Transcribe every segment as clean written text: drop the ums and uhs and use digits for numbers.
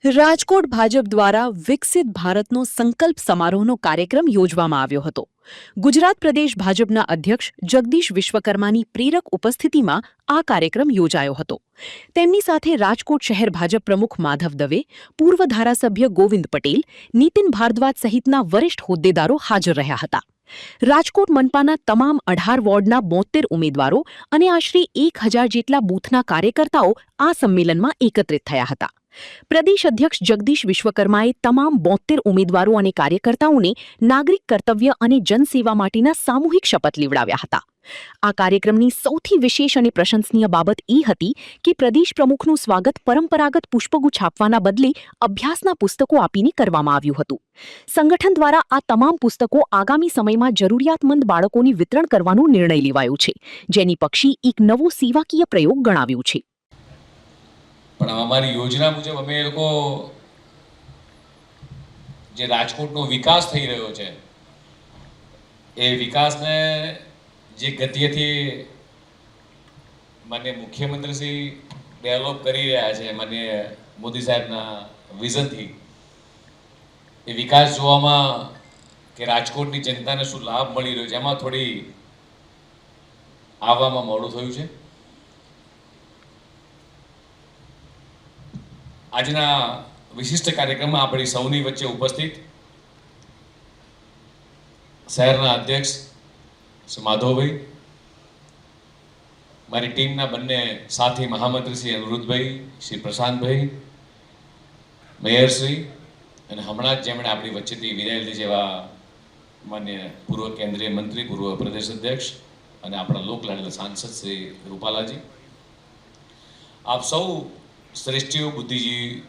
રાજકોટ ભાજપ દ્વારા વિકસિત ભારતનો સંકલ્પ સમારોહનો કાર્યક્રમ યોજવામાં આવ્યો હતો. ગુજરાત પ્રદેશ ભાજપના અધ્યક્ષ જગદીશ વિશ્વકર્માની પ્રેરક ઉપસ્થિતિમાં આ કાર્યક્રમ યોજાયો હતો. તેમની સાથે રાજકોટ શહેર ભાજપ પ્રમુખ માધવ દવે, પૂર્વ ધારાસભ્ય ગોવિંદ પટેલ, નીતિન ભારદ્વાજ સહિતના વરિષ્ઠ હોદ્દેદારો હાજર રહ્યા હતા. રાજકોટ મનપાના તમામ 18 વોર્ડના 72 ઉમેદવારો અને આશરે 1000 જેટલા બૂથના કાર્યકર્તાઓ આ સંમેલનમાં એકત્રિત થયા હતા. પ્રદેશ અધ્યક્ષ જગદીશ વિશ્વકર્માએ તમામ 72 ઉમેદવારો અને કાર્યકર્તાઓને નાગરિક કર્તવ્ય અને જનસેવા માટેના સામૂહિક શપથ લેવડાવ્યા હતા. આ કાર્યક્રમની સૌથી વિશેષ અને પ્રશંસનીય બાબત એ હતી કે પ્રદેશ પ્રમુખનું સ્વાગત પરંપરાગત પુષ્પગુચ્છ આપવાના બદલે અભ્યાસના પુસ્તકો આપીને કરવામાં આવ્યું હતું. સંગઠન દ્વારા આ તમામ પુસ્તકો આગામી સમયમાં જરૂરિયાતમંદ બાળકોને વિતરણ કરવાનો નિર્ણય લેવાયો છે, જેની પક્ષી એક નવો સેવાકીય પ્રયોગ ગણાવ્યું છે. પણ અમારી યોજના મુજબ અમે લોકો જે રાજકોટનો વિકાસ થઈ રહ્યો છે એ વિકાસને જે ગતિએથી માન્ય મુખ્યમંત્રી શ્રી ડેવલપ કરી રહ્યા છે, માન્ય મોદી સાહેબના વિઝનથી એ વિકાસ જોવામાં કે રાજકોટની જનતાને શું લાભ મળી રહ્યો છે એમાં થોડી આવવામાં મોડું થયું છે. આજના વિશિષ્ટ કાર્યક્રમમાં આપણી સૌની વચ્ચે ઉપસ્થિત શહેરના અધ્યક્ષ શ્રી માધવભાઈ, મારી ટીમના બંને સાથી મહામંત્રી શ્રી અનિરુદ્ધભાઈ, શ્રી પ્રશાંતભાઈ, મેયરશ્રી અને હમણાં જ જેમણે આપણી વચ્ચેથી વિદાય લીધી જેવા માન્ય પૂર્વ કેન્દ્રીય મંત્રી, પૂર્વ પ્રદેશ અધ્યક્ષ અને આપણા લોકલાડીલા સાંસદ શ્રી રૂપાલાજી, આપ સૌ શ્રેષ્ઠીઓ, બુદ્ધિજી,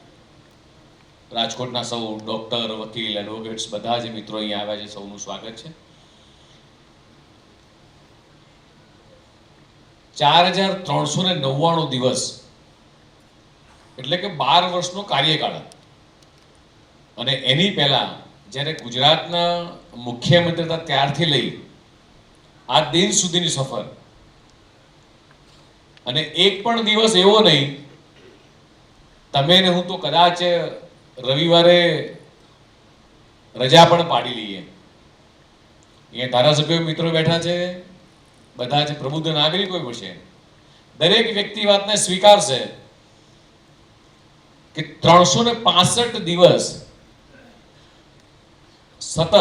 રાજકોટના સૌ ડોક્ટર, વકીલ, એડવોકેટ્સ બધા જ મિત્રો અહીંયા આવ્યા છે, સૌનું સ્વાગત છે. 4399 દિવસ એટલે કે 12 વર્ષનો કાર્યકાળ, અને એની પહેલા જ્યારે ગુજરાતના મુખ્યમંત્રી હતા ત્યારથી લઈ આ દિન સુધીની સફર, અને એક પણ દિવસ એવો નહીં, તમે ને હું તો કદાચ રવિવારે રજા પણ પાડી લઈએ. અહીંયા ધારાસભ્યો મિત્રો બેઠા છે, બધા જ પ્રબુદ્ધ નાગરિકો પણ છે. દરેક વ્યક્તિ વાતને સ્વીકારશે કે 365 દિવસ સતત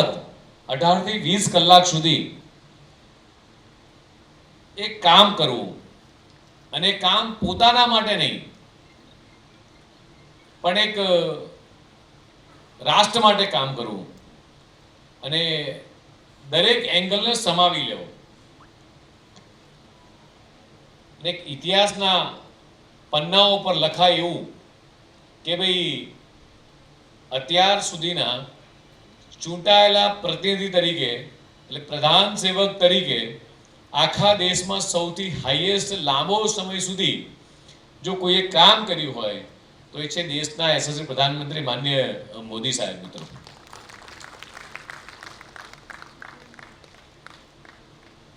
18 થી 20 કલાક સુધી એક કામ કરવું, અને કામ પોતાના માટે નહીં પણ એક રાષ્ટ્ર માટે કામ કરવું, અને દરેક એંગલને સમાવી લેવો. એક ઇતિહાસના પન્નાઓ પર લખાય એવું કે ભાઈ અત્યાર સુધીના ચૂંટાયેલા પ્રતિનિધિ તરીકે એટલે પ્રધાન સેવક તરીકે આખા દેશમાં સૌથી હાઈએસ્ટ લાંબો સમય સુધી જો કોઈએ કામ કર્યું હોય તો એ છે દેશના યશસ્વી પ્રધાનમંત્રી માનનીય મોદી સાહેબ. મિત્રો,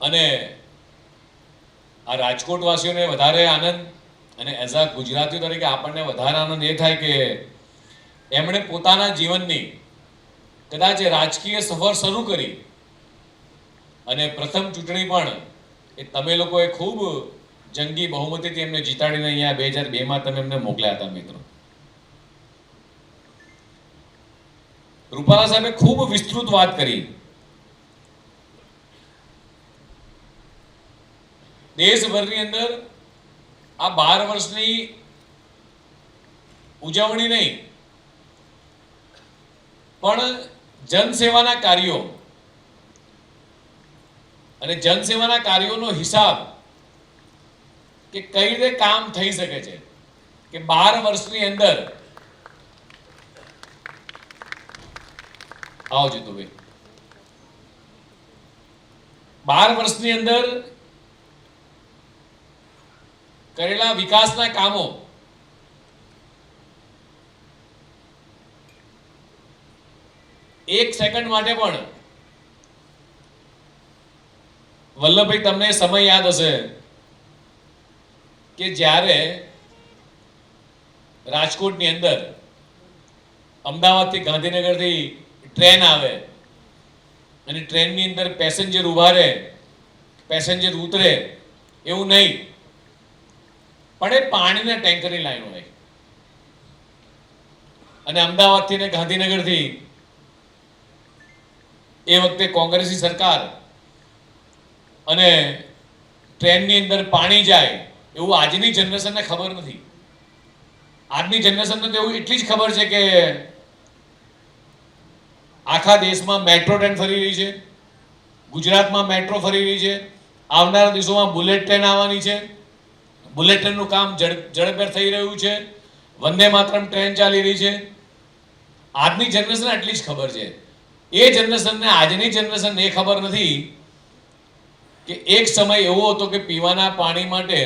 અને આ રાજકોટ વાસીઓને વધારે આનંદ, અને એઝ અ ગુજરાતીઓ તરીકે આપણને વધારે આનંદ એ થાય કે એમણે પોતાના જીવનની કદાચ રાજકીય સફર શરૂ કરી અને પ્રથમ ચૂંટણી પણ એ તમે લોકોએ ખૂબ જંગી બહુમતીથી એમને જીતાડીને અહીંયા 2002માં તમે એમને મોકલ્યા હતા. મિત્રો, રૂપાલા સાહેબે ખૂબ વિસ્તૃત વાત કરી. દેશભરની અંદર આ 12 વર્ષની ઉજવણી નહીં પણ જનસેવાના કાર્યો અને જનસેવાના કાર્યોનો હિસાબ કે કઈ રીતે કામ થઈ શકે છે, કે 12 વર્ષની અંદર આવો જીતુભાઈ, 12 વર્ષની અંદર કરેલા વિકાસના કામો એક સેકન્ડ માટે પણ, વલ્લભભાઈ તમને સમય યાદ હશે કે જ્યારે રાજકોટની અંદર અમદાવાદથી ગાંધીનગરથી ટ્રેન આવે અને ટ્રેનની અંદર પેસેન્જર ઊભા રહે, પેસેન્જર ઉતરે, એવું નહીં, પણ એ પાણીના ટેન્કરની લાઈન હોય. અને અમદાવાદથી ને ગાંધીનગરથી એ વખતે કોંગ્રેસની સરકાર અને ટ્રેનની અંદર પાણી જાય એવું આજની જનરેશનને ખબર નથી. આજની જનરેશનને તો એવું એટલી જ ખબર છે કે આખા દેશમાં મેટ્રો ટ્રેન ફરી રહી છે, ગુજરાતમાં મેટ્રો ફરી રહી છે, આવનારા દિવસોમાં બુલેટ ટ્રેન આવવાની છે, બુલેટ ટ્રેનનું કામ ઝડપભેર થઈ રહ્યું છે, વંદે માતરમ ટ્રેન ચાલી રહી છે. આજની જનરેશન આટલી જ ખબર છે. એ જનરેશનને આજની જનરેશનને એ ખબર નથી કે એક સમય એવો હતો કે પીવાના પાણી માટે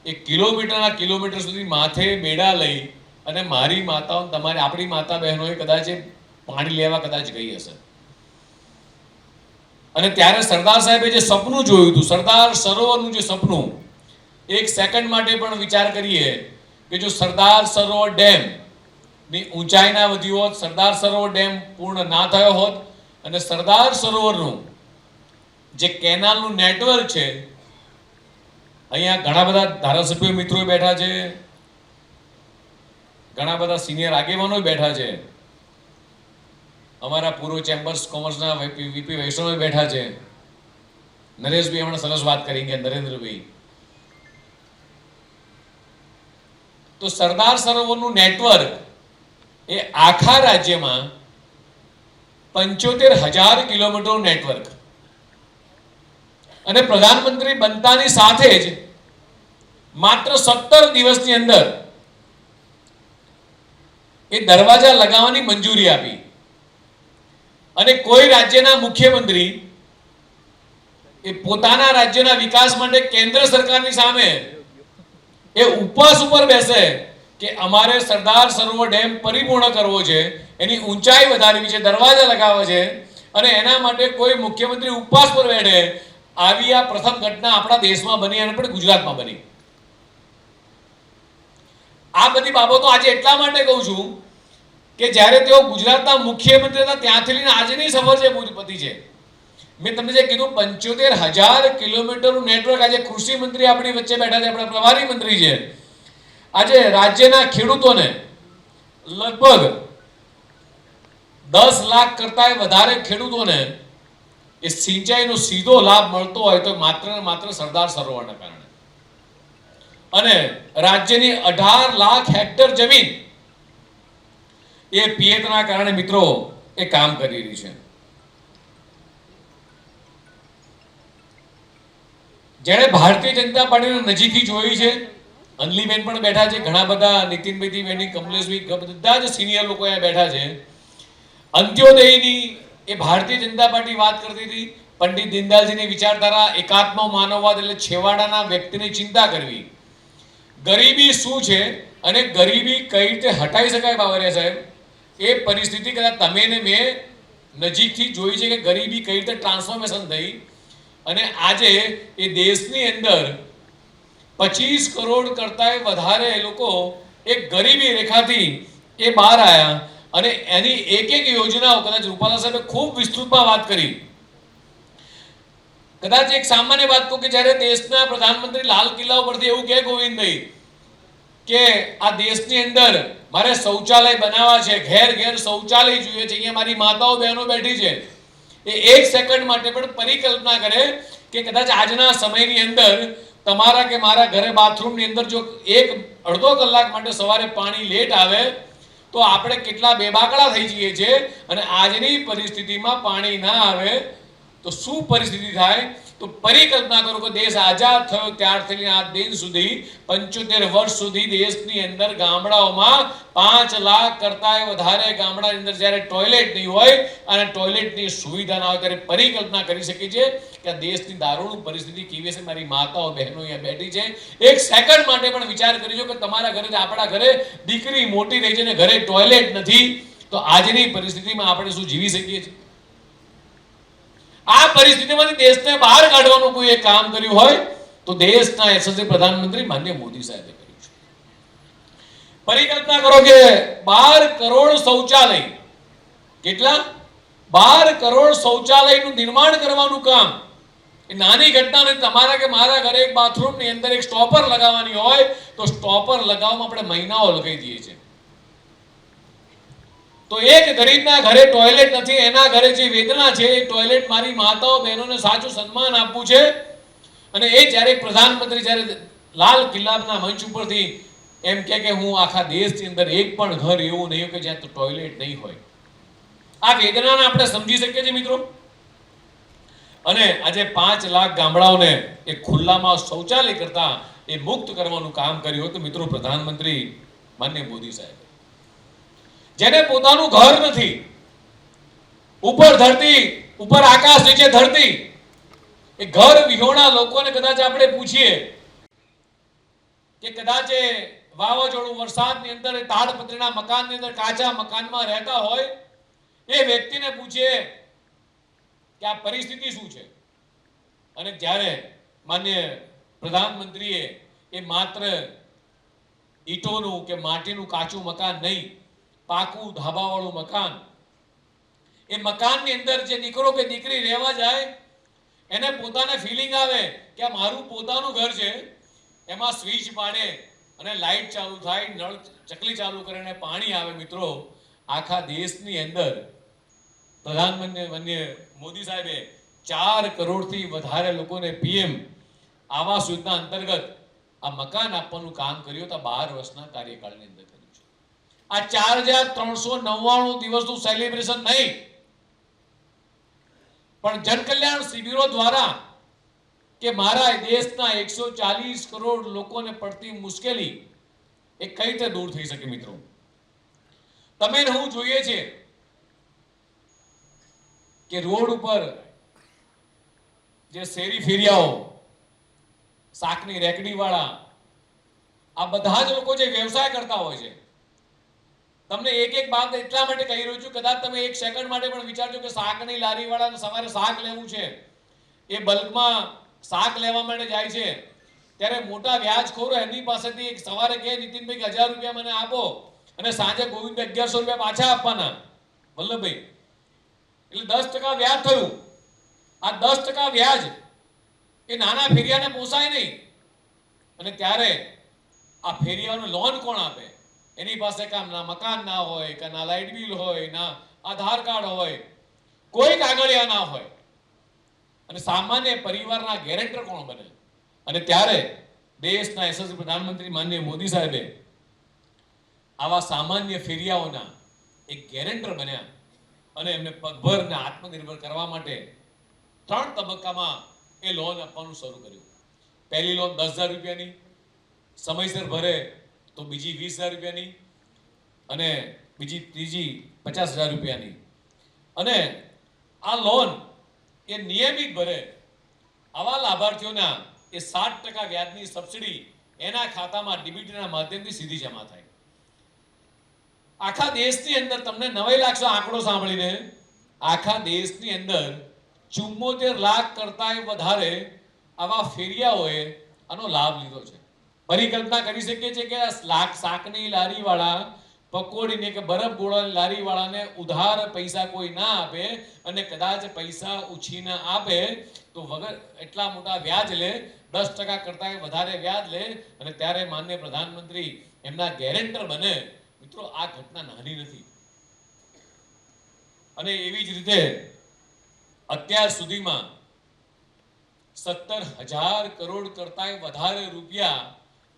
એક કિલોમીટરના કિલોમીટર સુધી માથે બેડા લઈ અને મારી માતાઓ, તમારી આપણી માતા બહેનોએ કદાચ પાણી લેવા કદાચ ગઈ હશે. અને ત્યારે સરદાર સાહેબે જે સપનું જોયું હતું, સરદાર સરોવરનું જે સપનું, એક સેકન્ડ માટે પણ વિચાર કરીએ કે જો સરદાર સરોવર ડેમ ની ઊંચાઈ ના વધી હોત, સરદાર સરોવર ડેમ પૂર્ણ ના થયો હોત અને સરદાર સરોવરનું જે કેનાલનું નેટવર્ક છે, અહીંયા ઘણા બધા ધારાસભ્યો મિત્રો બેઠા છે, ઘણા બધા સિનિયર આગેવાનો બેઠા છે, અમારા પૂર્વ ચેમ્બર્સ કોમર્સના વીપી વૈષ્ણવ બેઠા છે, નરેશભાઈ હમણાં સરસ વાત કરી ગયા, નરેન્દ્રભાઈ. તો સરદાર સરોવરનું નેટવર્ક એ આખા રાજ્યમાં 75,000 કિલોમીટરનું નેટવર્ક, અને પ્રધાનમંત્રી બનતાની સાથે જ માત્ર 17 દિવસની અંદર એ દરવાજા લગાવવાની મંજૂરી આપી. અને કોઈ રાજ્યના મુખ્યમંત્રી એ પોતાના રાજ્યના વિકાસ માટે કેન્દ્ર સરકારની સામે એ ઉપવાસ ઉપર બેસે કે અમારે સરદાર સરોવર ડેમ પરિપૂર્ણ કરવો છે, એની ઊંચાઈ વધારવી છે, દરવાજા લગાવવા છે, અને એના માટે કોઈ મુખ્યમંત્રી ઉપવાસ પર બેઠે, આવી આ પ્રથમ ઘટના આપણા દેશમાં બની અને પણ ગુજરાતમાં બની. આ બધી બાબતો આજે એટલા માટે કહું છું કે જ્યારે તેઓ ગુજરાતના મુખ્યમંત્રી હતા ત્યાંથી લઈને આજની સફર છે પતિ છે. મેં તમને જે કીધું 75,000 કિલોમીટરનું નેટવર્ક, આજે કૃષિ મંત્રી આપણી વચ્ચે બેઠા છે, આપણા પ્રભારી મંત્રી છે. આજે રાજ્યના ખેડૂતોને લગભગ 10 લાખ કરતા વધારે ખેડૂતોને એ સિંચાઈનો સીધો લાભ મળતો હોય તો માત્ર ને માત્ર સરદાર સરોવરના કારણે. અને રાજ્યની 18 લાખ હેક્ટર જમીન એ પિયતના કારણે મિત્રો એ કામ કરી રહી છે. જેણે ભારતીય જનતા પાર્ટીને નજીકથી જોઈ છે, અનલીબેન પણ બેઠા છે, ઘણા બધા નીતિનભાઈ બેની, કમલેશભાઈ, બધા જ સિનિયર લોકો અહીંયા બેઠા છે. અંત્યોદયની એ ભારતીય જનતા પાર્ટી વાત કરતી હતી. પંડિત દીનદયાળજીની વિચારધારા એકાત્મ માનવવાદ, એટલે છેવાડાના વ્યક્તિની ચિંતા કરવી. ગરીબી શું છે અને ગરીબી કઈ રીતે હટાવી શકાય બાવરિયા સાહેબ, એ પરિસ્થિતિ કદાચ તમે ને મેં નજીકથી જોઈ છે કે ગરીબી કઈ રીતે ટ્રાન્સફોર્મેશન થઈ. અને આજે એ દેશની અંદર 25 કરોડ કરતા વધારે લોકો એક ગરીબી રેખાથી એ બહાર આવ્યા. અને એની એક એક યોજનાઓ કદાચ રૂપાલા સાહેબે ખૂબ વિસ્તૃતમાં વાત કરી. કદાચ એક સામાન્ય વાત કહું કે જ્યારે દેશના પ્રધાનમંત્રી લાલ કિલ્લા પરથી એવું કહે ગોવિંદભાઈ કે આ દેશની અંદર મારે શૌચાલય બનાવવા છે, ઘેર ઘેર શૌચાલય જોઈએ છે, અહીંયા મારી માતાઓ બહેનો બેઠી છે, એ એક સેકન્ડ માટે પણ પરિકલ્પના કરે કે કદાચ આજના સમયની અંદર તમારા કે મારા ઘરે બાથરૂમની અંદર જો એક અડધો કલાક માટે સવારે પાણી લેટ આવે તો આપણે કેટલા બેબાકડા થઈ જઈએ છીએ. અને આજની પરિસ્થિતિમાં પાણી ના આવે તો શું પરિસ્થિતિ થાય? તો પરિકલ્પના કરો કે દેશ આઝાદ થયો ત્યારથી આજ દિન સુધી 75 વર્ષ સુધી દેશની અંદર ગામડાઓમાં 5 લાખ કરતા વધારે ગામડાની અંદર જ્યારે ટોયલેટ નહીં હોય અને ટોયલેટની સુવિધા ના હોય ત્યારે પરિકલ્પના કરી શકીએ છીએ કે દેશની દારૂણ પરિસ્થિતિ કેવી છે. મારી માતાઓ બહેનો અહીંયા બેઠી છે, એક સેકન્ડ માટે પણ વિચાર કરજો કે તમારા ઘરે, આપણા ઘરે દીકરી મોટી રહી છે અને ઘરે ટોયલેટ નથી, તો આજની પરિસ્થિતિમાં આપણે શું જીવી શકીએ છીએ? આ પરિસ્થિતિમાંથી દેશને બહાર કાઢવાનું કોઈ એક કામ કર્યું હોય તો દેશના યશસ્વી પ્રધાનમંત્રી માનનીય મોદી સાહેબે કર્યું છે. પરિકલ્પના કરો કે 12 કરોડ શૌચાલય, કેટલા 12 કરોડ શૌચાલયનું નિર્માણ કરવાનું કામ એ નાની ઘટના નથી. તમારા કે મારા ઘરે એક બાથરૂમની અંદર એક સ્ટોપર લગાવવાની હોય તો સ્ટોપર લગાવવામાં આપણે મહિનાઓ લગાવી દઈએ છીએ. તો એક ગરીબના ઘરે ટોયલેટ નથી, એના ઘરે જે વેદના છે એ ટોયલેટ મારી માતાઓ બહેનોને સાચું સન્માન આપવું છે. અને એ જ્યારે પ્રધાનમંત્રી જ્યારે લાલ કિલ્લાના મંચ ઉપરથી એમ કે હું આખા દેશની અંદર એક પણ ઘર એવું નહીં કે જ્યાં ટોયલેટ નહીં હોય, આ વેદનાને આપણે સમજી શકીએ છીએ મિત્રો. અને આજે 5 લાખ ગામડાઓને એ ખુલ્લામાં શૌચાલય કરતા એ મુક્ત કરવાનું કામ કર્યું હતું મિત્રો પ્રધાનમંત્રી માનનીય મોદી સાહેબ, જેને પોતાનું ઘર નથી, ઉપર ધરતી, ઉપર આકાશ, નીચે ધરતી, એ ઘર વિહોણા લોકોને કદાચ આપણે પૂછીએ કે કદાચ એ વાવાઝોડું વરસાદની અંદર તાડપત્રીના મકાનની અંદર કાચા મકાનમાં રહેતા હોય એ વ્યક્તિને પૂછીએ કે આ પરિસ્થિતિ શું છે. અને જ્યારે માન્ય પ્રધાનમંત્રીએ એ માત્ર ઈંટોનું કે માટીનું કાચું મકાન નહીં, પાકું ધાબાવાળું મકાન, એ મકાનની અંદર જે દીકરો કે દીકરી રહેવા જાય એને પોતાને ફિલિંગ આવે કે આ મારું પોતાનું ઘર છે, એમાં સ્વિચ પાડે અને લાઈટ ચાલુ થાય, નળ ચકલી ચાલુ કરીને પાણી આવે. મિત્રો આખા દેશની અંદર પ્રધાનમંત્રી માનનીય મોદી સાહેબે 4 કરોડથી વધારે લોકોને પીએમ આવાસ યોજના અંતર્ગત આ મકાન આપવાનું કામ કર્યું તો 12 વર્ષના કાર્યકાળની અંદર કર્યું છે. આ 4399 દિવસનું સેલિબ્રેશન નહીં, પણ જનકલ્યાણ શિબિરો દ્વારા કે મારા દેશના 140 કરોડ લોકોને પડતી મુશ્કેલી એ કઈ રીતે દૂર થઈ શકે. મિત્રો તમે હું જોઈએ છે કે રોડ ઉપર જે શેરી ફેરિયાઓ, શાકની રેકડી વાળા, આ બધા જ લોકો જે વ્યવસાય કરતા હોય છે, તમને એક એક બાબત એટલા માટે કહી રહ્યો છું, કદાચ તમે એક સેકન્ડ માટે પણ વિચારજો કે શાકની લારી વાળાને સવારે શાક લેવું છે, એ બલ્કમાં શાક લેવા માટે જાય છે, ત્યારે મોટા વ્યાજખોરો એમની પાસેથી એક સવારે કહે નીતિનભાઈ 1000 રૂપિયા મને આપો અને સાંજે ગોવિંદ 1100 રૂપિયા પાછા આપવાના વલ્લભભાઈ, એટલે 10% વ્યાજ થયું. આ 10% વ્યાજ એ નાના ફેરિયાને પોસાય નહીં. અને ત્યારે આ ફેરિયાઓને લોન કોણ આપે? એની પાસે ના મકાન ના હોય, કે ના લાઇટ બિલ હોય, ના આધાર કાર્ડ હોય, કોઈ કાગળિયા ના હોય, અને સામાન્ય પરિવારના ગેરેન્ટર કોણ બને? અને ત્યારે દેશના યશસ્વી પ્રધાનમંત્રી માનનીય મોદી સાહેબે આવા સામાન્ય ફેરિયાઓના એક ગેરેન્ટર બન્યા અને એમને પગભર અને આત્મનિર્ભર કરવા માટે 3 તબક્કામાં એ લોન આપવાનું શરૂ કર્યું. પહેલી લોન 10,000 રૂપિયાની, સમયસર ભરે તો બીજી 20,000 રૂપિયાની, અને બીજી ત્રીજી 50,000 રૂપિયાની. અને આ લોન એ નિયમિત ભરે આવા લાભાર્થીઓના એ 60% વ્યાજની સબસિડી એના ખાતામાં ડીબીટીના માધ્યમથી સીધી જમા થાય. આખા દેશની અંદર તમને નવાઈ લાગશે આંકડો સાંભળીને, આખા દેશની અંદર 74 લાખ કરતા વધારે આવા ફેરિયાઓએ આનો લાભ લીધો છે. પરિકલ્પના કરી શકીએ છીએ કે શાકની લારી વાળા, પકોડીને કે બરફ ગોળાની લારી વાળાને ઉધાર પૈસા કોઈ ના આપે અને કદાચ પૈસા ઉછીના આપે તો વગર એટલા મોટા વ્યાજ લે, 10% કરતા વધારે વ્યાજ લે, અને ત્યારે માનનીય પ્રધાનમંત્રી એમના ગેરેન્ટર બને. મિત્રો આ ઘટના નાની નથી. અને એવી જ રીતે અત્યાર સુધીમાં 17,000 કરોડ કરતા વધારે રૂપિયા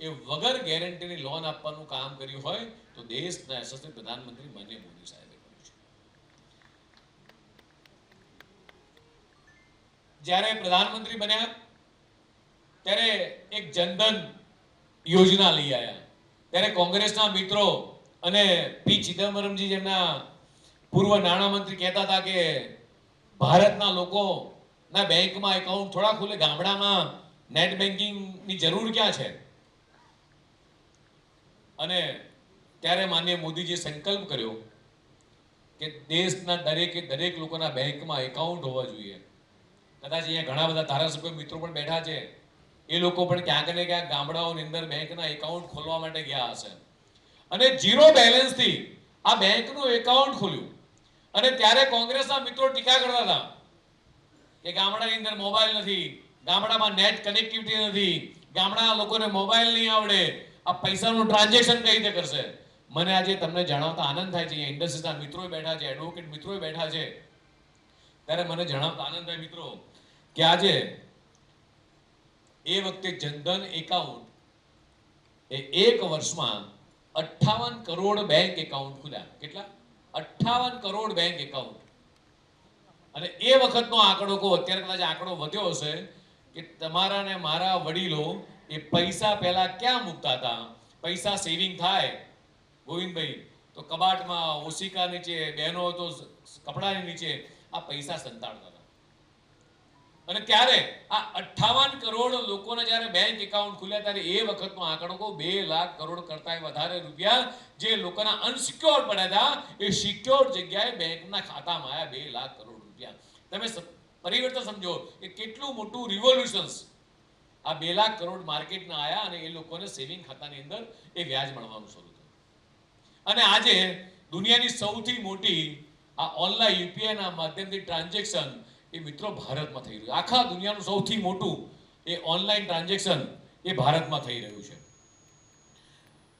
એ વગર ગેરંટીની લોન આપવાનું કામ કર્યું હોય તો દેશના યશસ્વી પ્રધાનમંત્રી માનનીય મોદી સાહેબે કર્યું છે. જ્યારે પ્રધાનમંત્રી બન્યા ત્યારે એક જનધન યોજના લઈ આવ્યા. ત્યારે કોંગ્રેસના મિત્રો અને પી ચિદમ્બરમજી જેમના પૂર્વ નાણામંત્રી કહેતા હતા કે ભારતના લોકોના બેંકમાં એકાઉન્ટ થોડા ખુલે, ગામડામાં નેટ બેન્કિંગની જરૂર ક્યાં છે? અને ત્યારે માનનીય મોદીજીએ સંકલ્પ કર્યો કે દેશના દરેક લોકોના બેંકમાં એકાઉન્ટ હોવા જોઈએ. કદાચ અહીંયા ઘણા બધા ધારાસભ્ય મિત્રો પણ બેઠા છે, એ લોકો પણ ક્યાંક ને ક્યાંક ગામડાઓની અંદર બેંકના એકાઉન્ટ ખોલવા માટે ગયા હશે. અને ઝીરો બેલેન્સથી આ બેંકનું એકાઉન્ટ ખોલ્યું. અને ત્યારે કોંગ્રેસના મિત્રો ટીકા કરતા હતા કે ગામડાની અંદર મોબાઈલ નથી, ગામડામાં નેટ કનેક્ટિવિટી નથી, ગામડાના લોકોને મોબાઈલ નહીં આવડે, આ પૈસાનું ટ્રાન્ઝેક્શન કઈ રીતે કરશે. મને આજે તમને જણાવતા આનંદ થાય છે, અહીંયા ઇન્ડસ્ટ્રીના મિત્રો બેઠા છે, એડવોકેટ મિત્રો બેઠા છે, ત્યારે મને જણાવતા આનંદ થાય મિત્રો કે આજે એ વખતે જનધન એકાઉન્ટ એ એક વર્ષમાં 58 કરોડ બેંક એકાઉન્ટ ખુલ્યા. કેટલા? 58 કરોડ બેંક એકાઉન્ટ. અને એ વખતનો આંકડો કહો, અત્યારે કદાચ આંકડો વધ્યો હશે કે તમારા ને મારા વડીલો એ પૈસા પહેલા ક્યાં મૂકતા હતા. પૈસા સેવિંગ થાય ગોવિંદભાઈ તો કબાટમાં, ઓશિકા નીચે, બહેનો તો કપડાની નીચે આ પૈસા સંતાડતા હતા. અને ત્યારે આ 58 કરોડ લોકોને જ્યારે બેંક એકાઉન્ટ ખુલ્યા ત્યારે એ વખતનો આંકડો કહો 2 લાખ કરોડ કરતા વધારે રૂપિયા જે લોકોના અનસિક્યોર્ડ પડ્યા હતા એ સિક્યોર્ડ જગ્યાએ બેંકના ખાતામાં આવ્યા 2 લાખ કરોડ રૂપિયા. તમે પરિવર્તન સમજો કે કેટલું મોટું રિવોલ્યુશન્સ આ 2 લાખ કરોડ માર્કેટના આવ્યા અને એ લોકોને સેવિંગ ખાતાની અંદર એ વ્યાજ મળવાનું શરૂ થયું. અને આજે દુનિયાની સૌથી મોટી આ ઓનલાઈન યુપીઆઈના માધ્યમથી ટ્રાન્ઝેક્શન એ મિત્રો ભારતમાં થઈ રહ્યું. આખા દુનિયાનું સૌથી મોટું એ ઓનલાઈન ટ્રાન્ઝેક્શન એ ભારતમાં થઈ રહ્યું છે.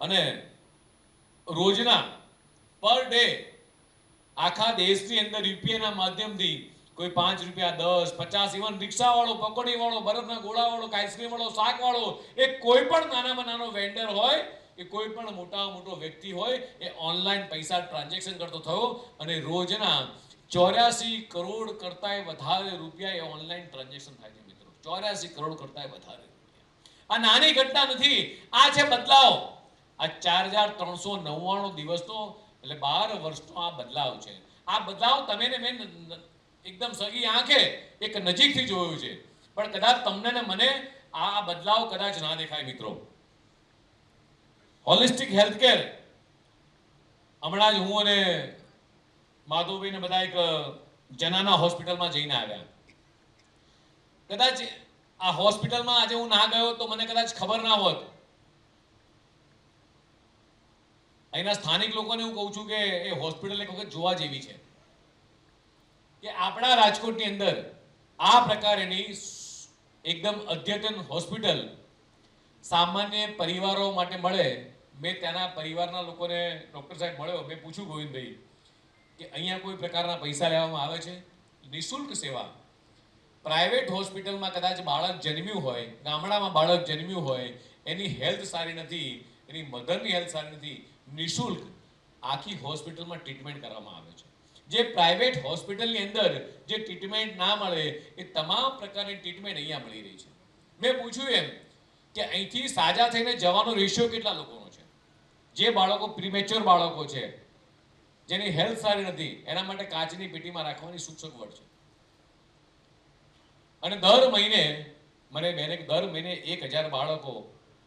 અને રોજના પર ડે આખા દેશની અંદર યુપીઆઈના માધ્યમથી કોઈ 5 રૂપિયા, 10, 50, ઇવન રિક્ષાવાળો, પકોડીવાળો, બરફના ગોળાવાળો, આઈસ્ક્રીમવાળો, શાકવાળો, એ કોઈ પણ નાનામાં નાનો વેન્ડર હોય, એ કોઈ પણ મોટામાં મોટો વ્યક્તિ હોય, એ ઓનલાઈન પૈસા ટ્રાન્ઝેક્શન કરતો થયો. અને રોજના 84 કરોડ કરતાંય વધારે રૂપિયા એ ઓનલાઈન ટ્રાન્ઝેક્શન થાય છે મિત્રો. 84 કરોડ કરતાંય વધારે રૂપિયા. આ નાની ઘટના નથી, આ છે બદલાવ. આ 4399 દિવસનો એટલે 12 વર્ષનો આ બદલાવ છે. આ બદલાવ તમે ને મેં એકદમ સગી આંખે એક નજીકથી જોયું છે, પણ કદાચ તમને ને મને આ બદલાવ કદાચ ના દેખાય મિત્રો. હોલિસ્ટિક હેલ્થકેર, હમણાં જ હું અને માધવભાઈ ને બધા એક જનાના હોસ્પિટલમાં જઈને આવ્યા. કદાચ આ હોસ્પિટલમાં આજે હું ના ગયો તો મને કદાચ ખબર ના હોત. અહીંના સ્થાનિક લોકોને હું કહું છું કે એ હોસ્પિટલ એક વખત જોવા જેવી છે કે આપણા રાજકોટની અંદર આ પ્રકારની એકદમ અદ્યતન હોસ્પિટલ સામાન્ય પરિવારો માટે મળે. મેં ત્યાંના પરિવારના લોકોને ડૉક્ટર સાહેબ મળ્યો, મેં પૂછ્યું ગોવિંદભાઈ કે અહીંયા કોઈ પ્રકારના પૈસા લેવામાં આવે છે? નિઃશુલ્ક સેવા. પ્રાઇવેટ હોસ્પિટલમાં કદાચ બાળક જન્મ્યું હોય, ગામડામાં બાળક જન્મ્યું હોય, એની હેલ્થ સારી નથી, એની મધરની હેલ્થ સારી નથી, નિઃશુલ્ક આખી હોસ્પિટલમાં ટ્રીટમેન્ટ કરવામાં આવે છે. જે પ્રાઇવેટ હોસ્પિટલની અંદર જે ટ્રીટમેન્ટ ના મળે એ તમામ પ્રકારની ટ્રીટમેન્ટ અહીંયા મળી રહી છે. મેં પૂછ્યું એમ કે અહીંથી સાજા થઈને જવાનો રેશિયો કેટલા લોકોનો છે? જે બાળકો પ્રીમેચ્યોર બાળકો છે, જેની હેલ્થ સારી નથી, એના માટે કાચની પેટીમાં રાખવાની સગવડ છે. અને દર મહિને દર મહિને 1000 બાળકો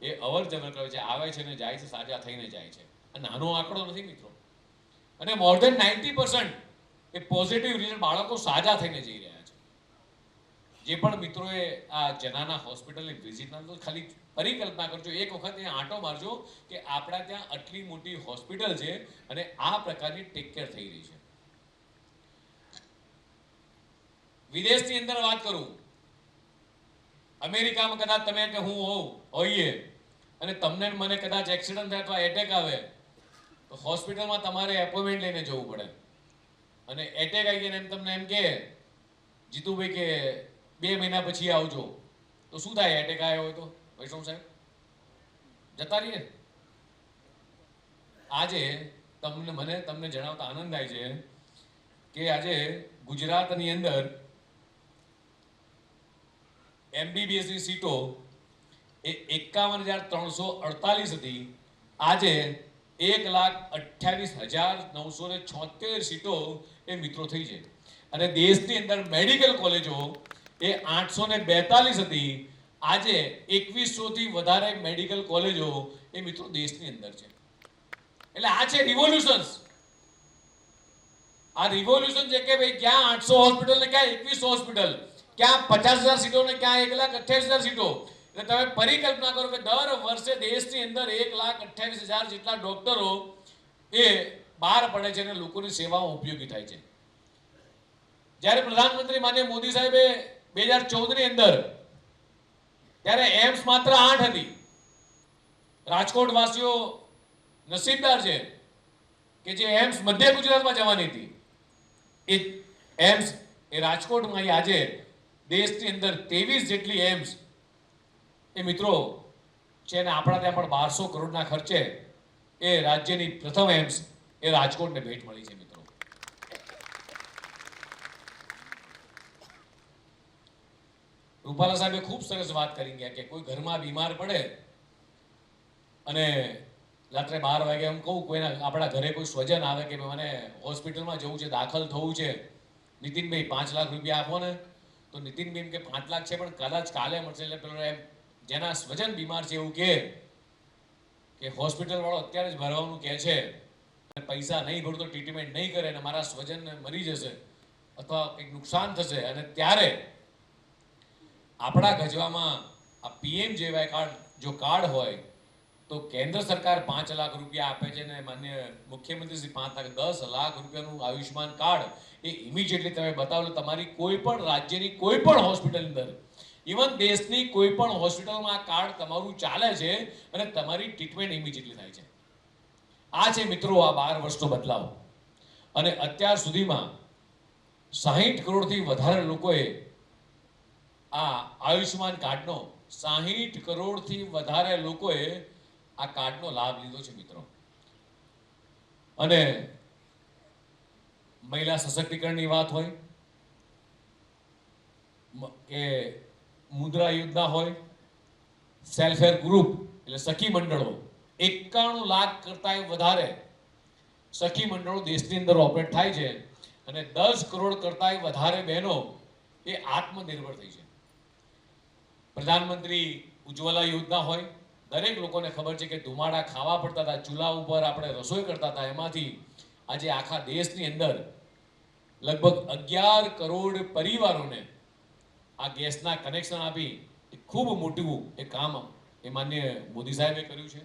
એ અવર જવર કરે છે, આવે છે ને જાય છે, સાજા થઈને જાય છે. આ નાનો આંકડો નથી મિત્રો. અને મોર ધેન 90% એ પોઝિટિવ રિઝલ્ટ બાળકો સાજા થઈને જઈ રહ્યા છે. જે પણ મિત્રોએ આ જનાના હોસ્પિટલની વિઝિટ ના તો ખાલી પરિકલ્પના કરજો, એક વખત અહીંયા આંટો મારજો કે આપણા ત્યાં આટલી મોટી હોસ્પિટલ છે અને આ પ્રકારની ટેક કેર થઈ રહી છે. વિદેશની અંદર વાત કરું, અમેરિકામાં કદાચ તમે કે હું હોઈએ અને તમને મને કદાચ એક્સિડન્ટ થાય અથવા એટેક આવે તો હોસ્પિટલમાં તમારે એપોઇન્ટમેન્ટ લઈને જવું પડે. અને એટેક આવી ગયો એમ તમને એમ કે જીતુભાઈ કે 2 મહિના પછી આવજો, તો શું થાય? એટેક આવ્યો હોય તો વૈષ્ણવ સાહેબ જતા રહીએ. આજે તમને જણાવતા આનંદ થાય છે કે આજે ગુજરાતની અંદર MBBS ની સીટો એ 51,348 હતી. આજે 1,28,976 સીટો એ મિત્રો થઈ છે. અને દેશની અંદર મેડિકલ કોલેજો એ 842 હતી. આજે 2100 થી વધારે મેડિકલ કોલેજો એ મિત્રો દેશની અંદર છે. એટલે આ છે રિવોલ્યુશન્સ. આ રિવોલ્યુશન છે કે ભાઈ ક્યાં 800 હોસ્પિટલ ને ક્યાં 2100 હોસ્પિટલ, ક્યાં 50,000 સીટો ને ક્યાં 1,28,000 સીટો. એટલે તમે પરિકલ્પના કરો કે દર વર્ષે દેશની અંદર 1,28,000 જેટલા ડોક્ટરો એ બહાર પડે છે અને લોકોની સેવાઓ ઉપયોગી થાય છે. જ્યારે પ્રધાનમંત્રી માનનીય મોદી સાહેબે 2014 ની અંદર ત્યારે એમ્સ માત્ર 8 હતી. રાજકોટ વાસીઓ નસીબદાર છે કે જે એમ્સ મધ્ય ગુજરાતમાં જવાની હતી, એ એમ્સ એ રાજકોટમાં આજે દેશની અંદર 23 જેટલી એમ્સ એ મિત્રો છે ને આપણા ત્યાં પણ 1200 કરોડના ખર્ચે એ રાજ્યની પ્રથમ એમ્સ એ રાજકોટને ભેટ મળી છે. મિત્રો, રૂપાલા સાહેબે ખૂબ સરસ વાત કરી ગયા કે કોઈ ઘરમાં બીમાર પડે અને રાત્રે 12 વાગે એમ કહું કોઈના આપણા ઘરે કોઈ સ્વજન આવે કે મને હોસ્પિટલમાં જવું છે, દાખલ થવું છે, નીતિનભાઈ 5 લાખ રૂપિયા આપો ને, તો નીતિનભાઈ કે 5 લાખ છે પણ કદાચ કાલે મળશે. એટલે પેલો એમ જેના સ્વજન બીમાર છે એવું કે હોસ્પિટલ વાળો અત્યારે જ ભરવાનું કહે છે, પૈસા નહીં ભરું તો ટ્રીટમેન્ટ નહીં કરે અને મારા સ્વજન મરી જશે અથવા કંઈક નુકસાન થશે. અને ત્યારે આપણા ગજવામાં આ PMJY કાર્ડ જો કાર્ડ હોય તો કેન્દ્ર સરકાર 5 લાખ રૂપિયા આપે છે અને માન્ય મુખ્યમંત્રી શ્રી 5 લાખ 10 લાખ રૂપિયાનું આયુષ્માન કાર્ડ એ ઇમિડિયેટલી તમે બતાવો તમારી કોઈ પણ રાજ્યની કોઈ પણ હોસ્પિટલ અંદર, ઇવન દેશની કોઈ પણ હોસ્પિટલમાં આ કાર્ડ તમારું ચાલે છે અને તમારી ટ્રીટમેન્ટ ઇમિડિયેટલી થાય છે. આ છે મિત્રો આ 12 વર્ષનો બદલાવ. અને અત્યાર સુધીમાં 60 કરોડથી વધારે લોકોએ આ આયુષ્માન કાર્ડનો 60 કરોડથી વધારે લોકોએ આ કાર્ડનો લાભ લીધો છે મિત્રો. અને મહિલા સશક્તિકરણની વાત હોય કે મુદ્રા યોજના હોય, સેલ્ફ હેલ્પ ગ્રુપ એટલે સખી મંડળો, 91 લાખ કરતા વધારે સખી મંડળો દેશની અંદર ઓપરેટ થાય છે અને 10 કરોડ કરતા વધારે બહેનો એ આત્મનિર્ભર થઈ છે. પ્રધાનમંત્રી ઉજ્જવલા યોજના હોય, દરેક લોકોને ખબર છે કે ધુમાડા ખાવા પડતા હતા, ચૂલા ઉપર આપણે રસોઈ કરતા હતા, એમાંથી આજે આખા દેશની અંદર લગભગ 11 કરોડ પરિવારોને આ ગેસના કનેક્શન આપી એ ખૂબ મોટું એ કામ એ માનનીય મોદી સાહેબે કર્યું છે.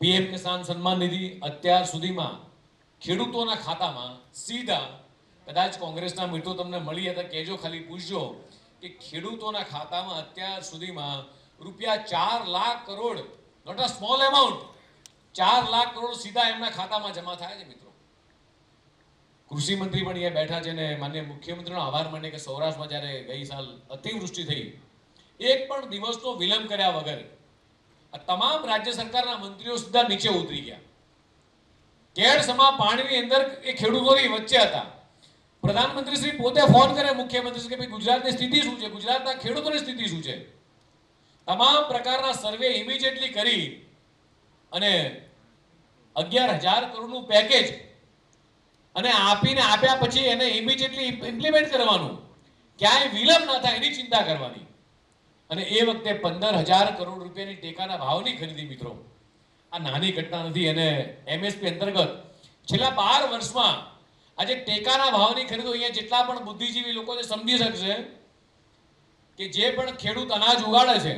PM કિસાન સન્માન નિધિ અત્યાર સુધીમાં ખેડૂતોના ખાતામાં સીધા, કદાચ કોંગ્રેસના મિત્રો તમને મળી હતા કહેજો, ખાલી પૂછજો કે ખેડૂતોના ખાતામાં અત્યાર સુધીમાં રૂપિયા 4 lakh crore, not a small amount, 4 lakh crore સીધા એમના ખાતામાં જમા થાય છે મિત્રો. કૃષિ મંત્રી પણ અહીંયા બેઠા છે ને માનનીય મુખ્યમંત્રીનો આભાર માને કે સૌરાષ્ટ્રમાં જ્યારે ગઈ સાલ અતિવૃષ્ટિ થઈ, એક પણ દિવસનો વિલંબ કર્યા વગર આ તમામ રાજ્ય સરકારના મંત્રીઓ સીધા નીચે ઉતરી ગયા. કેળસમા પાણીની અંદર એ ખેડૂતોની વચ્ચે હતા. પ્રધાનમંત્રી શ્રી પોતે ફોન કરે મુખ્યમંત્રી શ્રી કે ભાઈ ગુજરાતની સ્થિતિ શું છે, ગુજરાતના ખેડૂતોની સ્થિતિ શું છે. તમામ પ્રકારના સર્વે ઇમિડિયેટલી કરી અને 11,000 કરોડનું પેકેજ અને આપ્યા પછી એને ઇમિડિયેટલી ઇમ્પ્લિમેન્ટ કરવાનું, ક્યાંય વિલંબ ના થાય એની ચિંતા કરવાની. અને એ વખતે 15,000 કરોડ રૂપિયાની ટેકાના ભાવની ખરીદી મિત્રો આ નાની ઘટના નથી. અને MSP અંતર્ગત છેલ્લા 12 વર્ષમાં આજે ટેકાના ભાવની ખરીદો અહીંયા જેટલા પણ બુદ્ધિજીવી લોકો જે સમજી શકશે કે જે પણ ખેડૂત અનાજ ઉગાડે છે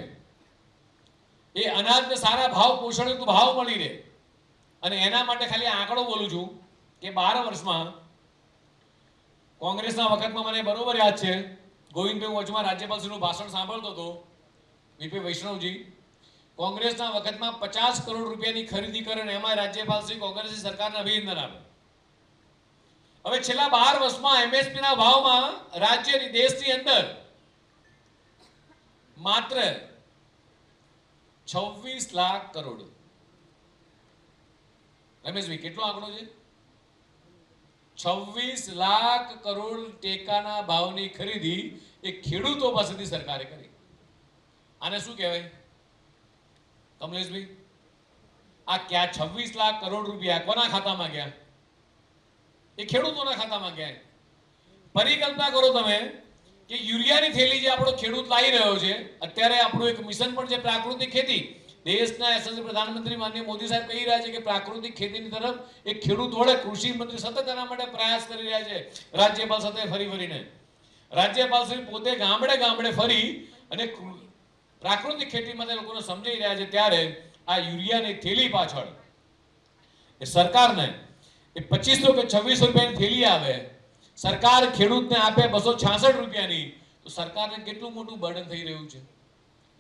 એ અનાજને સારા ભાવ, પોષણયુક્ત ભાવ મળી રહે. અને એના માટે ખાલી આંકડો બોલું છું કે 12 વર્ષમાં કોંગ્રેસના વખતમાં મને બરોબર યાદ છે, ગોવિંદભાઈ વચમાં રાજ્યપાલશ્રીનું ભાષણ સાંભળતો હતો, VP વૈષ્ણવજી, કોંગ્રેસના વખતમાં 50 કરોડ રૂપિયાની ખરીદી કરે અને એમાં રાજ્યપાલશ્રી કોંગ્રેસની સરકારને અભિનંદન આપે. હવે છેલ્લા 12 વર્ષમાં MSP ના ભાવમાં રાજ્યની દેશની અંદર માત્ર 26 લાખ કરોડ. રમેશભાઈ કેટલો આંકડો છે? 26 લાખ કરોડ ટેકાના ભાવની ખરીદી એ ખેડૂતો પાસેથી સરકારે કરી. આને શું કહેવાય કમલેશભાઈ? આ ક્યાં 26 લાખ કરોડ રૂપિયા કોના ખાતામાં ગયા? એ ખેડૂતોના ખાતામાં ગયા. પરિકલ્પના કરો તમે કે યુરિયાની થેલી જે આપણો ખેડૂત લાવી રહ્યો છે, અત્યારે આપણું એક મિશન પણ છે પ્રાકૃતિક ખેતી. દેશના યશસ્વી પ્રધાનમંત્રી માનનીય મોદી સાહેબ કહી રહ્યા છે કે પ્રાકૃતિક ખેતીની તરફ એક ખેડૂત વડે કૃષિ મંત્રી સતત એના માટે પ્રયાસ કરી રહ્યા છે. રાજ્યપાલ સાથે ફરીને રાજ્યપાલ શ્રી પોતે ગામડે ગામડે ફરી અને પ્રાકૃતિક ખેતીમાં તે લોકોને સમજાઈ રહ્યા છે, ત્યારે આ યુરિયાની થેલી પાછળ એ સરકારને એ 2500 કે 2600 રૂપિયાની થેલી આવે, સરકાર ખેડૂતને આપે 266 રૂપિયાની, તો સરકારને કેટલું મોટું બર્ડન થઈ રહ્યું છે.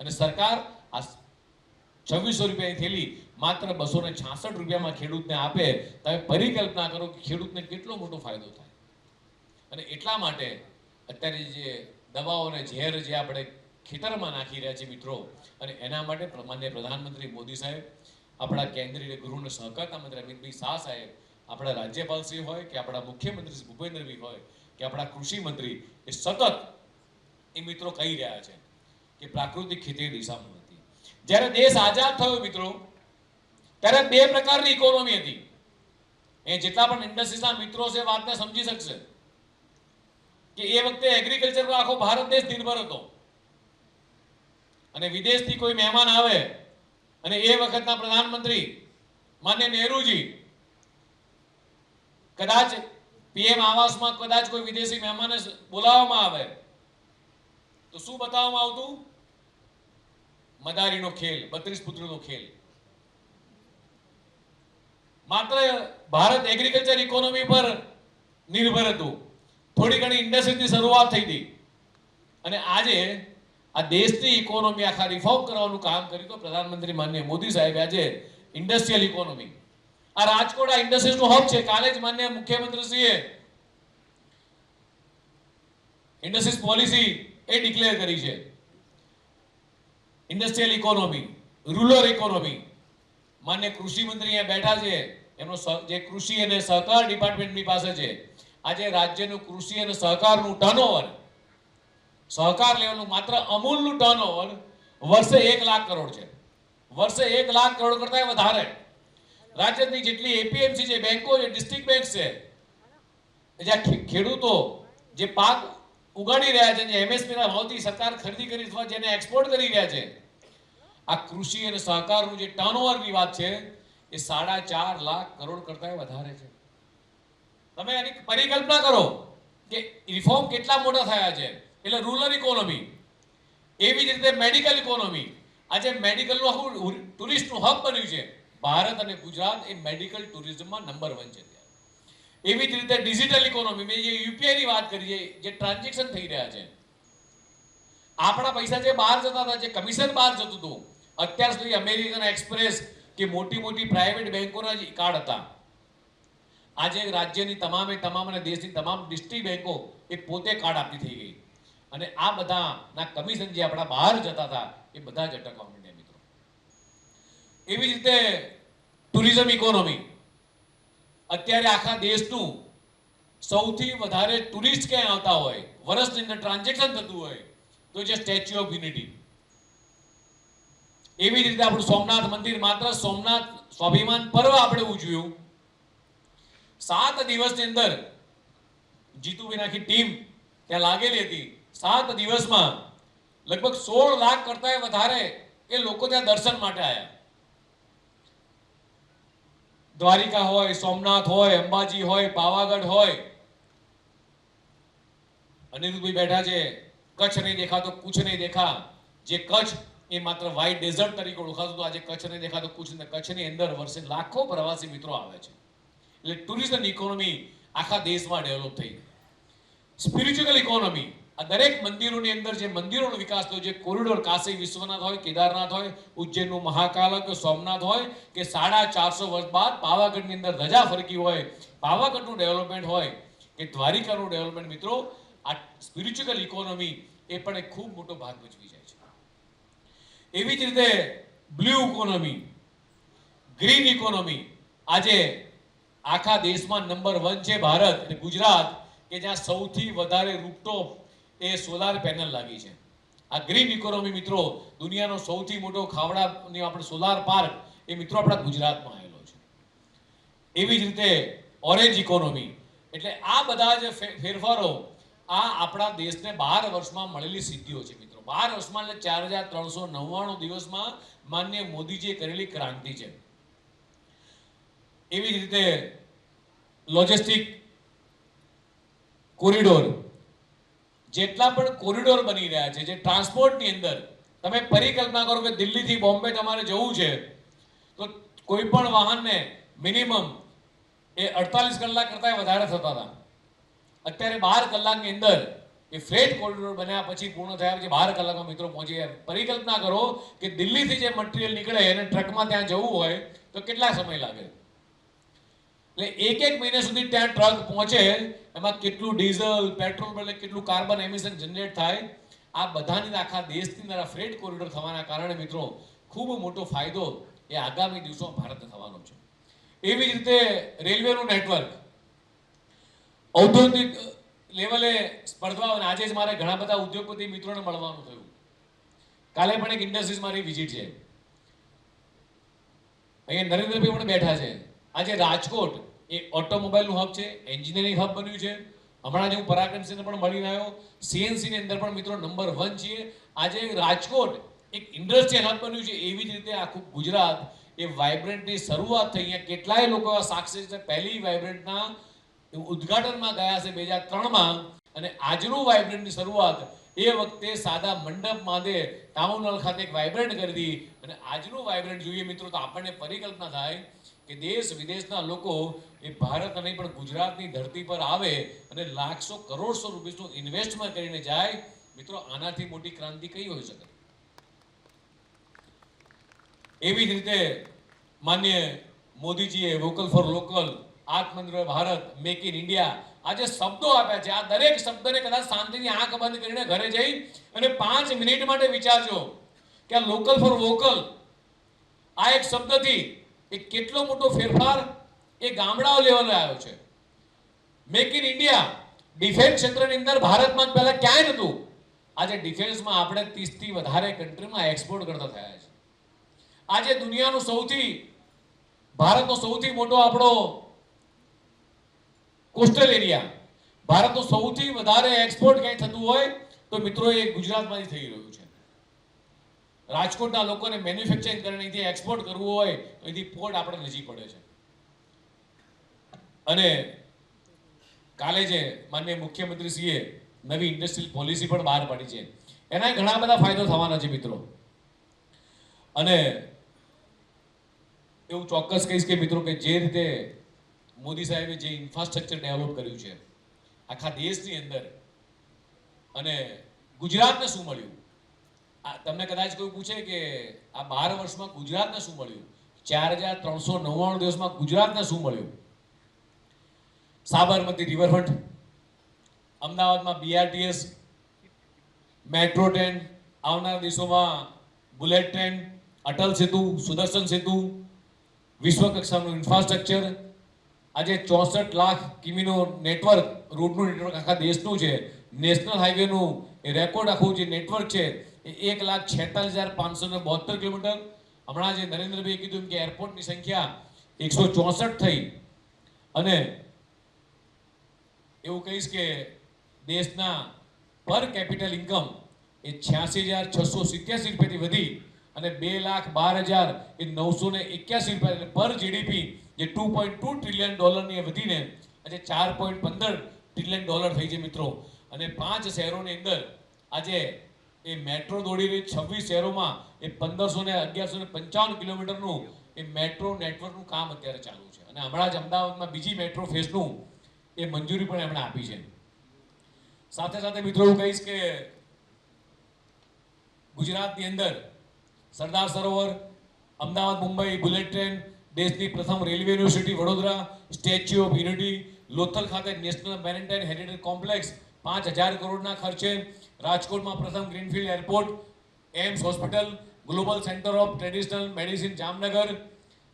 અને સરકાર આ 2600 રૂપિયાની થેલી માત્ર 266 રૂપિયામાં ખેડૂતને આપે, તમે પરિકલ્પના કરો કે ખેડૂતને કેટલો મોટો ફાયદો થાય. અને એટલા માટે અત્યારે જે દવાઓ અને ઝેર જે આપણે ખેતરમાં નાખી રહ્યા છીએ મિત્રો, અને એના માટે માનનીય પ્રધાનમંત્રી મોદી સાહેબ, આપણા કેન્દ્રીય ગૃહ અને સહકારના મંત્રી અમિતભાઈ શાહ સાહેબ, આપણા રાજ્યપાલશ્રી હોય કે આપણા મુખ્યમંત્રી શ્રી ભૂપેન્દ્રભાઈ હોય કે આપણા કૃષિ મંત્રી, એ સતત એ મિત્રો કહી રહ્યા છે કે પ્રાકૃતિક ખેતી દિશામાં હતી. જ્યારે દેશ આઝાદ થયો મિત્રો, ત્યારે બે પ્રકારની ઇકોનોમી હતી. એ જેટલા પણ ઇન્ડસ્ટ્રીઝના મિત્રો છે વાતને સમજી શકશે કે એ વખતે એગ્રીકલ્ચર પર આખો ભારત દેશ નિર્ભર હતો. અને વિદેશથી કોઈ મહેમાન આવે અને એ વખતના પ્રધાનમંત્રી માન્ય નહેરુજી કદાચ પીએમ આવાસમાં કદાચ કોઈ વિદેશી મહેમાનને બોલાવવામાં આવે તો શું બતાવવામાં આવતું? મદારીનો ખેલ, 32 પુત્રનો ખેલ. માત્ર ભારત એગ્રીકલ્ચર ઇકોનોમી પર નિર્ભર હતું. થોડી ઘણી ઇન્ડસ્ટ્રીની શરૂઆત થઈ હતી, અને આજે આ દેશની ઇકોનોમી આખા રિફોર્મ કરવાનું કામ કર્યું તો પ્રધાનમંત્રી માનનીય મોદી સાહેબ આજે ઇન્ડસ્ટ્રીયલ ઇકોનોમી, આ રાજકોટ આ ઇન્ડસ્ટ્રીઝનું હબ છે. કાલે જ માનનીય મુખ્યમંત્રીશ્રીએ ઇન્ડસ્ટ્રીઝ પોલિસી એ ડિક્લેર કરી છે. Industrial economy, rural economy. માન્ય કૃષિ મંત્રી અહીંયા બેઠા છે, એમનો જે કૃષિ અને સહકાર ડિપાર્ટમેન્ટની પાસે છે, આજે રાજ્યનું કૃષિ અને સહકારનું ટર્નઓવર, સહકાર લેવલનું માત્ર અમૂલનું ટર્નઓવર વર્ષે 1 લાખ કરોડ છે. વર્ષે 1 લાખ કરોડ કરતા વધારે. રાજ્યની જેટલી એપીએમસી છે, બેંકો છે, ડિસ્ટ્રિક્ટ બેંક છે, જ્યાં ખેડૂતો જે પાક ઉગાડી રહ્યા છે, જે એમએસપીના ભાવથી સરકાર ખરીદી કરી અથવા જેને એક્સપોર્ટ કરી રહ્યા છે, આ કૃષિ અને સહકારનું જે ટર્નઓવરની વાત છે એ 4.5 લાખ કરોડ કરતા વધારે છે. તમે એની પરિકલ્પના કરો કે રિફોર્મ કેટલા મોટા થયા છે. એટલે રૂરલ ઇકોનોમી, એવી જ રીતે મેડિકલ ઇકોનોમી. આજે મેડિકલનું આખું ટુરિસ્ટનું હબ બન્યું છે. ભારત અને ગુજરાત એ મેડિકલ ટુરિઝમમાં નંબર 1 છે. એવી જ રીતે ડિજિટલ ઇકોનોમી, મેં જે યુપીઆઈની વાત કરી છે, જે ટ્રાન્ઝેક્શન થઈ રહ્યા છે, આપણા પૈસા જે બહાર જતા હતા, જે કમિશન બહાર જતું હતું, અત્યાર સુધી અમેરિકન એક્સપ્રેસ કે મોટી મોટી પ્રાઇવેટ બેંકોના જે કાર્ડ હતા, આજે રાજ્યની તમામે તમામ અને દેશની તમામ ડિસ્ટ્રિક્ટ બેંકો એ પોતે કાર્ડ આપતી થઈ ગઈ. અને આ બધાના કમિશન જે આપણા બહાર જતા હતા એ બધા જ અટકવા માંડ્યા મિત્રો. એવી જ રીતે ટુરિઝમ ઇકોનોમી. અત્યારે આખા દેશનું સૌથી વધારે ટુરિસ્ટ ક્યાં આવતા હોય, વર્ષની અંદર ટ્રાન્ઝેક્શન થતું હોય, તો જે સ્ટેચ્યુ ઓફ યુનિટી. એવી જ રીતે આપણું સોમનાથ મંદિર, માત્ર સોમનાથ સ્વાભિમાન પર્વ આપણે ઉજવ્યું, 7 દિવસની અંદર જીતુભાઈની આખી ટીમ ત્યાં લાગેલી હતી. 7 દિવસમાં લગભગ 16 લાખ કરતા વધારે એ લોકો ત્યાં દર્શન માટે આવ્યા. દ્વારિકા હોય, સોમનાથ હોય, અંબાજી હોય, પાવાગઢ હોય. અનિરુદ્ધભાઈ બેઠા છે, કચ્છ નહીં દેખા તો કુછ નહીં દેખા. જે કચ્છ એ માત્ર વ્હાઇટ ડેઝર્ટ તરીકે ઓળખાતું હતું, આજે કચ્છ નહીં દેખા તો કુછ નહીં. કચ્છની અંદર વર્ષે લાખો પ્રવાસી મિત્રો આવે છે. એટલે ટુરિઝમ ઇકોનોમી આખા દેશમાં ડેવલપ થઈ. સ્પિરિચ્યુઅલ ઇકોનોમી, આ દરેક મંદિરોની અંદર જે મંદિરોનો વિકાસ થયો, જે કોરિડોર, કાશી વિશ્વનાથ હોય, કેદારનાથ હોય, ઉજ્જૈનનું મહાકાલ હોય કે સોમનાથ હોય, કે 450 વર્ષ બાદ પાવાગઢની અંદર ધજા ફરકી હોય, પાવાગઢનું ડેવલપમેન્ટ હોય કે દ્વારિકાનું ડેવલપમેન્ટ મિત્રો, આ સ્પિરિચ્યુઅલ ઇકોનોમી એ પણ એક ખૂબ મોટો ભાગ ભજવી જાય છે. એવી જ રીતે બ્લુ ઇકોનોમી, ગ્રીન ઇકોનોમી. આજે આખા દેશમાં નંબર 1 છે ભારત અને ગુજરાત, કે જ્યાં સૌથી વધારે રૂફટોપ એ સોલાર પેનલ લાગી છે. આ ગ્રીન ઇકોનોમી મિત્રો, દુનિયાનો સૌથી મોટો ખાવડાની આપણે સોલાર પાર્ક એ મિત્રો આપણા ગુજરાતમાં આવેલો છે. એવી જ રીતે ઓરેન્જ ઇકોનોમી. એટલે આ બધા જે ફેરફારો આ આપણા દેશને 12 વર્ષમાં મળેલી સિદ્ધિઓ છે મિત્રો. 12 વર્ષમાં એટલે 4399 દિવસમાં માનનીય મોદીજીએ કરેલી ક્રાંતિ છે. એવી જ રીતે લોજિસ્ટિક કોરિડોર, જેટલા પણ કોરિડોર બની રહ્યા છે, જે ટ્રાન્સપોર્ટની અંદર તમે પરિકલ્પના કરો કે દિલ્હીથી બોમ્બે તમારે જવું છે તો કોઈ પણ વાહનને મિનિમમ એ 48 કલાક કરતાં વધારે થતા હતા. અત્યારે 12 કલાકની અંદર એ ફ્રેટ કોરિડોર બન્યા પછી પૂર્ણ થયા પછી 12 કલાકમાં મિત્રો પહોંચી ગયા. પરિકલ્પના કરો કે દિલ્હીથી જે મટીરિયલ નીકળે અને ટ્રકમાં ત્યાં જવું હોય તો કેટલા સમય લાગે. એટલે એક મહિના સુધી ત્યાં ટ્રક પહોંચે એમાં કેટલું ડીઝલ પેટ્રોલ એટલે કેટલું કાર્બન એમિશન જનરેટ થાય. આ બધાની આખા દેશની અંદર ફ્રેટ કોરિડોર થવાના કારણે મિત્રો ખૂબ મોટો ફાયદો એ આગામી દિવસોમાં ભારતને થવાનો છે. એવી જ રીતે રેલવેનું નેટવર્ક ઔદ્યોગિક લેવલે સ્પર્ધાઓ. આજે જ મારે ઘણા બધા ઉદ્યોગપતિ મિત્રોને મળવાનું થયું. કાલે પણ એક ઇન્ડસ્ટ્રીઝ મારી વિઝિટ છે. અહીંયા નરેન્દ્રભાઈ પણ બેઠા છે. આજે રાજકોટ એ ઓટોમોબાઈલનું હબ છે, એન્જિનિયરિંગ હબ બન્યું છે. હમણાં જ હું પરાક્રમસિંહને પણ મળીને આવ્યો. સીએનસીની અંદર પણ મિત્રો નંબર 1 છીએ. આજે રાજકોટ એક ઇન્ડસ્ટ્રીયલ હબ બન્યું છે. એવી જ રીતે આખું ગુજરાત એ વાઇબ્રન્ટની શરૂઆત થઈ. અહીંયા કેટલાય લોકો એવા સાક્ષી છે. પહેલી વાઇબ્રન્ટના ઉદ્ઘાટનમાં ગયા છે 2003માં અને આજનું વાઇબ્રન્ટની શરૂઆત એ વખતે સાદા મંડપ માંદે ટાઉન હોલ ખાતે એક વાઇબ્રન્ટ કરી હતી. અને આજનું વાઇબ્રન્ટ જોઈએ મિત્રો તો આપણને પરિકલ્પના થાય કે દેશ વિદેશના લોકો એ ભારત નહીં પણ ગુજરાતની ધરતી પર આવે અને લાખસો કરોડસો રૂપિયાનું ઇન્વેસ્ટમેન્ટ કરીને જાય. મિત્રો આનાથી મોટી ક્રાંતિ કઈ હોઈ શકે. એવી જ રીતે માન્ય મોદીજીએ વોકલ ફોર લોકલ, આત્મનિર્ભર ભારત, મેક ઇન ઇન્ડિયા આ જે શબ્દો આપ્યા છે આ દરેક શબ્દને કદાચ શાંતિની આંખ બંધ કરીને ઘરે જઈ અને 5 મિનિટ માટે વિચારજો કે આ લોકલ ફોર વોકલ આ એક શબ્દથી એ કેટલો મોટો ફેરફાર એ ગામડાઓ લેવલે આવ્યો છે. મેક ઇન ઇન્ડિયા ડિફેન્સ ક્ષેત્રની અંદર ભારતમાં પહેલા ક્યાંય નહોતું. આજે ડિફેન્સમાં આપણે 30 થી વધારે કન્ટ્રીમાં એક્સપોર્ટ કરતા થયા છે. આજે દુનિયાનું ભારતનો સૌથી મોટો આપણો કોસ્ટલ એરિયા, ભારતનો સૌથી વધારે એક્સપોર્ટ ક્યાંય થતું હોય તો મિત્રો એ ગુજરાતમાંથી થઈ રહ્યું છે. રાજકોટના લોકોને મેન્યુફેક્ચરિંગ કરીને અહીંથી એક્સપોર્ટ કરવું હોય તો અહીંથી પોર્ટ આપણે નજીક પડે છે. અને કાલે જે માનનીય મુખ્યમંત્રીશ્રીએ નવી ઇન્ડસ્ટ્રીયલ પોલિસી પણ બહાર પાડી છે. એના ઘણા બધા ફાયદો થવાના છે મિત્રો. અને એવું ચોક્કસ કહીશ કે મિત્રો કે જે રીતે મોદી સાહેબે જે ઇન્ફ્રાસ્ટ્રક્ચર ડેવલપ કર્યું છે આખા દેશની અંદર અને ગુજરાતને શું મળ્યું. તમને કદાચ કોઈ પૂછે કે આ 12 વર્ષમાં ગુજરાતને શું મળ્યું, 4399 દિવસમાં ગુજરાતને શું મળ્યું. સાબરમતી રિવરફ્રન્ટ, અમદાવાદમાં BRTS, મેટ્રો ટ્રેન, આવનારા દિવસોમાં બુલેટ ટ્રેન, અટલ સેતુ, સુદર્શન સેતુ, વિશ્વ કક્ષાનું ઇન્ફ્રાસ્ટ્રક્ચર. આજે 64 લાખ કિમીનો નેટવર્ક, રોડનું નેટવર્ક આખા દેશનું છે. નેશનલ હાઈવેનું એ રેકોર્ડ આખું જે નેટવર્ક છે એ 1,46,572 કિલોમીટર. હમણાં જે નરેન્દ્રભાઈએ કીધું કે એરપોર્ટની સંખ્યા 164 થઈ. અને એવું કહીશ કે દેશના પર કેપિટલ ઇન્કમ એ 86,687 રૂપિયાથી વધી અને 2,12,981 રૂપિયા પર જીડીપી જે $2.2 ટ્રિલિયન ની વધીને આજે $4.15 ટ્રિલિયન થઈ છે મિત્રો. અને 5 શહેરોની અંદર આજે એ મેટ્રો દોડી રહી. 26 શહેરોમાં એ 1155 કિલોમીટરનું એ મેટ્રો નેટવર્કનું કામ અત્યારે ચાલુ છે. અને હમણાં જ અમદાવાદમાં બીજી મેટ્રો ફેઝનું એ મંજૂરી પણ એમણે આપી છે. સાથે સાથે મિત્રો હું કહીશ કે ગુજરાતની અંદર સરદાર સરોવર, અમદાવાદ મુંબઈ બુલેટ ટ્રેન, દેશની પ્રથમ railway university Vadodara, statue of unity, Lothal ખાતે નેશનલ મેરીટાઈમ હેરિટેજ કોમ્પ્લેક્સ 5000 કરોડના ખર્ચે, રાજકોટમાં પ્રથમ greenfield airport, AIIMS hospital, global centre of traditional medicine Jamnagar,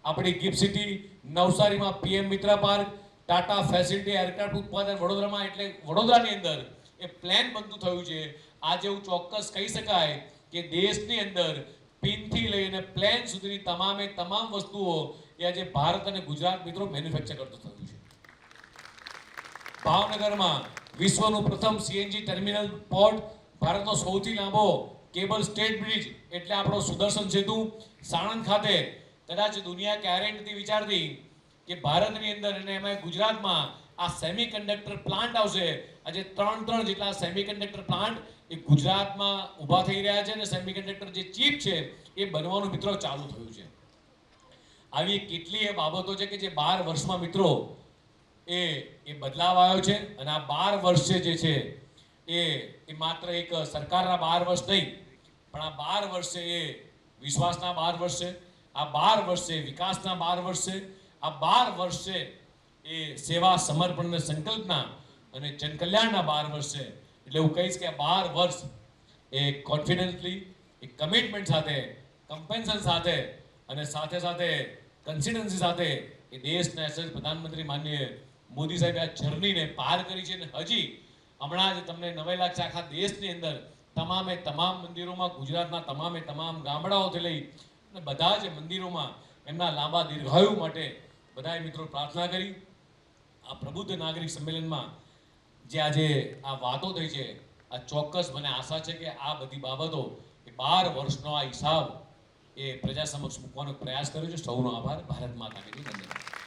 આપણી ગિફ્ટ સિટી, નવસારીમાં PM Mitra park, Tata facility aircraft ઉત્પાદન વડોદરામાં. એટલે વડોદરાની અંદર એ પ્લાન બનતું થયું છે. આજે એવું ચોક્કસ કહી શકાય કે દેશની અંદર પિનથી લઈને પ્લેન સુધીની તમામ વસ્તુઓ એ આજે ભારત અને ગુજરાત મિત્રો મેન્યુફેક્ચર કરતું થયું છે. ભાવનગરમાં વિશ્વનું પ્રથમ CNG ટર્મિનલ પોર્ટ, ભારતનો સૌથી લાંબો કેબલ સ્ટેટ બ્રિજ એટલે આપણો સુદર્શન સેતુ. સાણંદ ખાતે કદાચ દુનિયા ક્યારેય નથી વિચારતી કે ભારતની અંદર અને એમાં ગુજરાતમાં આ સેમિકન્ડક્ટર પ્લાન્ટ આવશે આજે 3 જેટલા સેમિકન્ડક્ટર પ્લાન્ટ એ ગુજરાતમાં ઊભા થઈ રહ્યા છે અને સેમિકન્ડક્ટર જે ચીપ છે એ બનવાનું મિત્રો ચાલુ થયું છે. આવી કેટલીય બાબતો છે કે જે 12 વર્ષમાં મિત્રો એ બદલાવ આવ્યો છે અને આ 12 વર્ષ જે છે એ માત્ર એક સરકારના 12 વર્ષ નહીં, પણ આ 12 વર્ષે એ વિશ્વાસના 12 વર્ષ છે, આ 12 વર્ષે વિકાસના 12 વર્ષ છે, આ 12 વર્ષે એ સેવા સમર્પણ અને સંકલ્પના અને જનકલ્યાણના 12 વર્ષ છે. એટલે હું કહીશ કે આ 12 વર્ષ એ કોન્ફિડન્સલી, એ કમિટમેન્ટ સાથે, કમ્પેન્શન સાથે અને સાથે સાથે કન્સિસ્ટન્સી સાથે એ દેશના યશસ્વી પ્રધાનમંત્રી માનનીય મોદી સાહેબે આ જર્નીને પાર કરી છે. અને હજી હમણાં જ તમને નવાઈ લાગશે, આખા દેશની અંદર તમામે તમામ મંદિરોમાં, ગુજરાતના તમામે તમામ ગામડાઓથી લઈ અને બધા જ મંદિરોમાં એમના લાંબા દીર્ઘાયુ માટે બધાએ મિત્રો પ્રાર્થના કરી. આ પ્રબુદ્ધ નાગરિક સંમેલનમાં જે આજે આ વાતો થઈ છે, આ ચોક્કસ મને આશા છે કે આ બધી બાબતો એ 12 વર્ષનો આ હિસાબ એ પ્રજા સમક્ષ મૂકવાનો પ્રયાસ કર્યો છે. સૌનો આભાર. ભારત માતા કી જય. ધન્યવાદ.